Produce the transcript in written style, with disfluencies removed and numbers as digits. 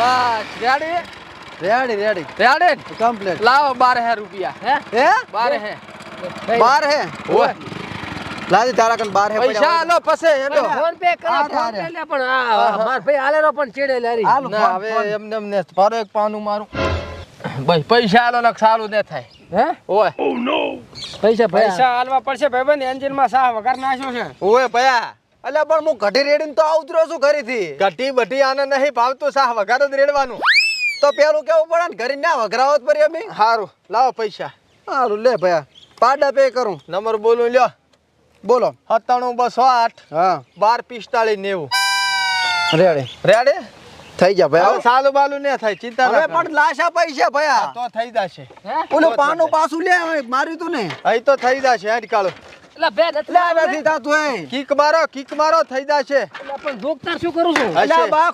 બસ ready ready ready complete લાવો 12 રૂપિયા હે 12 બાર હે ઓય લાજી તારા કન બાર હે પૈસા આલો પછી હેડો ફોન પે કરો ફોન પે લે પણ માર ભાઈ આલેરો પણ ચીડે લારી હાલ ના હવે એમને એમને ફરો એક પાનું મારું ભાઈ પૈસા આલો ને સારું ન થાય હે ઓય પૈસા પૈસા હાલવા પડશે ભાઈબંધ એન્જિન માં સાહ વગર નાખ્યો છે ઓય ભયા અલ્યા પણ હું ઘટી રેડીને તો આવતરો છું ઘરેથી ઘટી બટી આને નહીં ભાવતું સાહ વઘાર જ રેડવાનું તો પેલું કેવું પડે ને ઘરે ના વઘરાવત પર અમે સારું લાવો પૈસા હારું લે ભયા પાડા પે કરું નંબર બોલું લ્યો બોલો 97 208 હા 12 45 90 રેડી રેડી થઈ જા હવે ભયા સાલું બાલું ને થાય ચિંતા હવે ના પણ લાશા પૈસા ભયા તો થઈ જશે ઓલું પાનું પાછું લે હવે માર્યું તું ને અહીં તો થઈ જશે હેડ કાળો એટલે બે લે નથી થાતું એ કિક મારો થઈ જશે એટલે પણ જોગતાર શું કરું છું અલ્યા બા